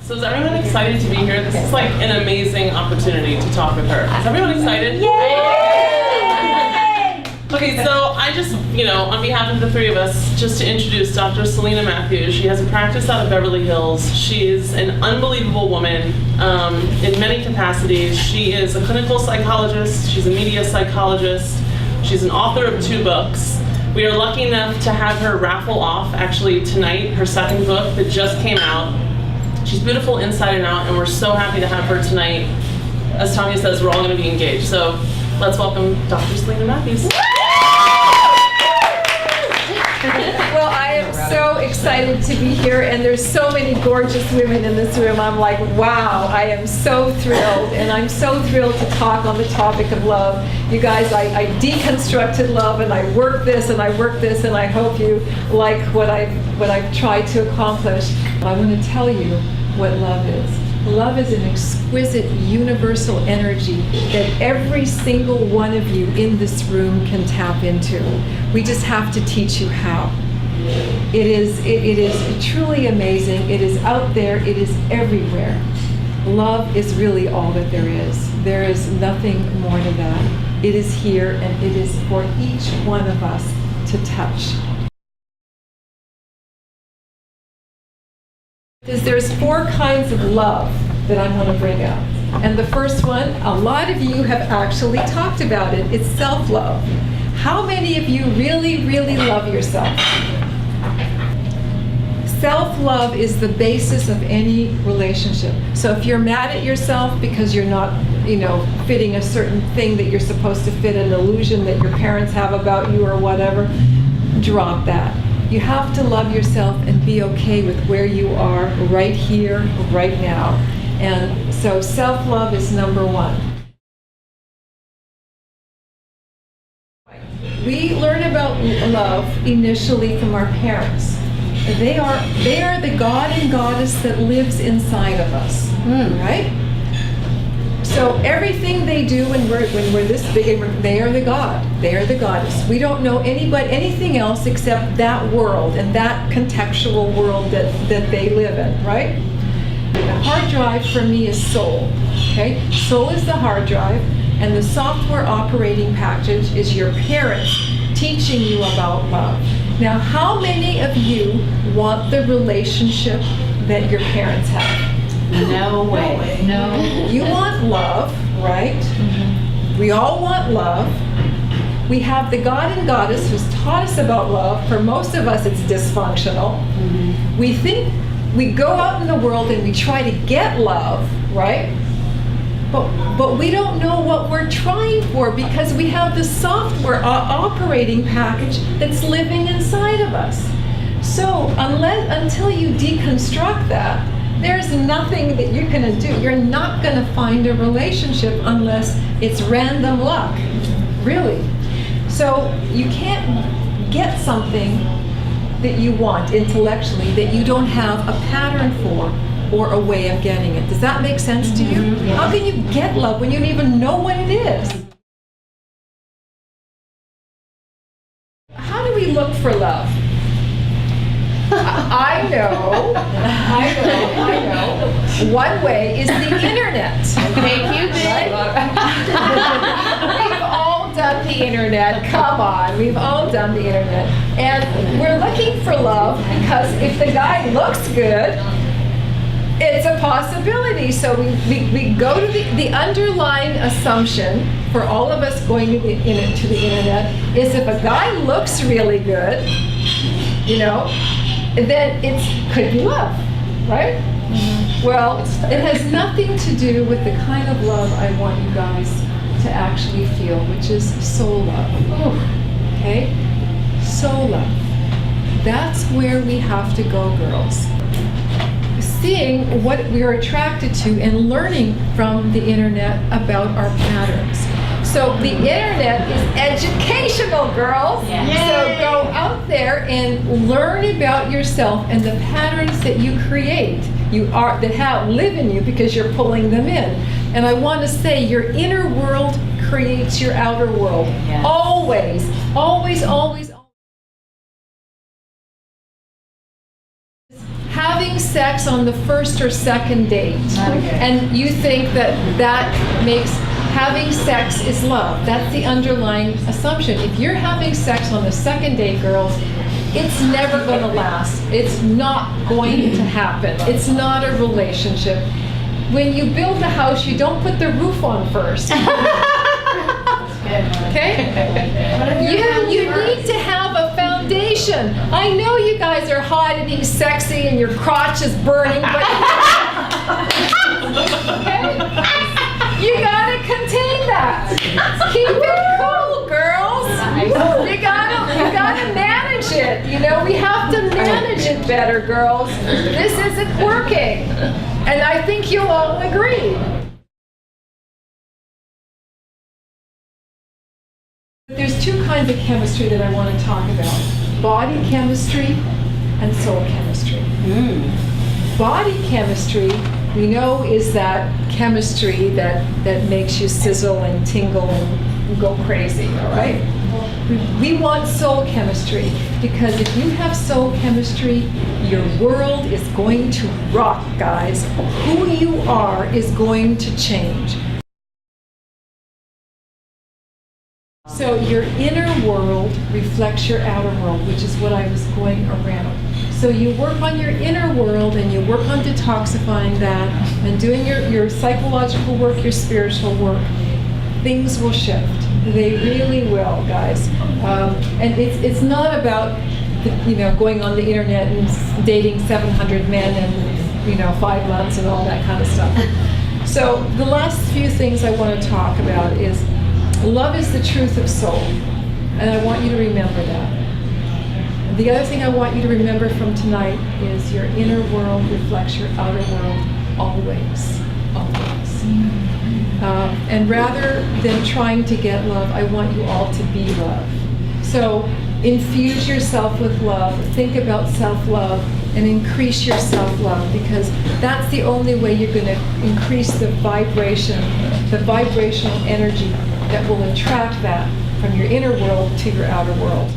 So is everyone excited to be here? This is like an amazing opportunity to talk with her. Is everyone excited? Yay! Okay, so I just, on behalf of the three of us, just to introduce Dr. Selena Matthews. She has a practice out of Beverly Hills. She is an unbelievable woman in many capacities. She is a clinical psychologist. She's a media psychologist. She's an author of 2 books. We are lucky enough to have her raffle off, actually tonight, her 2nd book that just came out. She's beautiful inside and out, and we're so happy to have her tonight. As Tanya says, we're all going to be engaged. So let's welcome Dr. Selena Matthews. Well, I am so excited to be here, and there's so many gorgeous women in this room. I'm like, wow, I am so thrilled, and I'm so thrilled to talk on the topic of love. You guys, I deconstructed love, and I work this, and I work this, and I hope you like what I've tried to accomplish. I want to tell you what love is. Love is an exquisite universal energy that every single one of you in this room can tap into. We just have to teach you how. It is truly amazing. It is out there. It is everywhere. Love is really all that there is. There is nothing more to that. It is here, and it is for each one of us to touch. There's 4 kinds of love that I want to bring up. And the first one, a lot of you have actually talked about it. It's self-love. How many of you really, really love yourself? Self-love is the basis of any relationship. So if you're mad at yourself because you're not, fitting a certain thing that you're supposed to fit, an illusion that your parents have about you or whatever, drop that. You have to love yourself and be okay with where you are right here, right now. And so self-love is number 1. We learn about love initially from our parents. They are the god and goddess that lives inside of us, right? So everything they do when we're this big, they are the god. They are the goddess. We don't know anything else except that world and that contextual world that they live in, right? The hard drive for me is soul. Okay, soul is the hard drive, and the software operating package is your parents teaching you about love. Now, how many of you want the relationship that your parents have? No way. No. You want love, right? Mm-hmm. We all want love. We have the god and goddess who's taught us about love. For most of us, it's dysfunctional. Mm-hmm. We think we go out in the world and we try to get love, right? But we don't know what we're trying for because we have the software operating package that's living inside of us. So until you deconstruct that, there's nothing that you're going to do. You're not going to find a relationship unless it's random luck, really. So you can't get something that you want intellectually that you don't have a pattern for or a way of getting it. Does that make sense to you? Mm-hmm. How can you get love when you don't even know what it is? How do we look for love? I know. One way is the internet. Thank you, Ben. We've all done the internet. Come on, we've all done the internet. And we're looking for love because if the guy looks good, it's a possibility. So we go to the underlying assumption for all of us going to the internet is if a guy looks really good, then it could be love, right? Mm-hmm. Well, it has nothing to do with the kind of love I want you guys to actually feel, which is soul love. Okay? Soul love. That's where we have to go, girls. Seeing what we are attracted to and learning from the internet about our patterns. So the internet is educational, girls. Yeah. So go out there and learn about yourself and the patterns that you create, that live in you because you're pulling them in. And I want to say your inner world creates your outer world. Yes. Always, always, always. Have having sex on the first or second date, and you think that makes having sex is love. That's the underlying assumption. If you're having sex on the second date, girls, it's never going to last. It's not going to happen. It's not a relationship. When you build a house, you don't put the roof on first. Okay? You need to have a foundation. I know you guys are hot and he's sexy and your crotch is burning, but okay? You gotta contain that. Keep it cool, girls. You gotta manage it. You know, we have to manage it better, girls. This isn't working. And I think you'll all agree. There's two kinds of chemistry that I want to talk about. Body chemistry and soul chemistry. Body chemistry, we know, is that chemistry that makes you sizzle and tingle and go crazy, all right? We want soul chemistry, because if you have soul chemistry, your world is going to rock, guys. Who you are is going to change. So your inner world reflects your outer world, which is what I was going around. So you work on your inner world and you work on detoxifying that and doing your psychological work, your spiritual work. Things will shift. They really will, guys. And it's not about going on the internet and dating 700 men in 5 months and all that kind of stuff. So the last few things I want to talk about is love is the truth of soul, and I want you to remember that. The other thing I want you to remember from tonight is your inner world reflects your outer world always, always. And rather than trying to get love, I want you all to be love. So infuse yourself with love, think about self-love, and increase your self-love, because that's the only way you're going to increase the vibration, the vibrational energy that will attract that from your inner world to your outer world.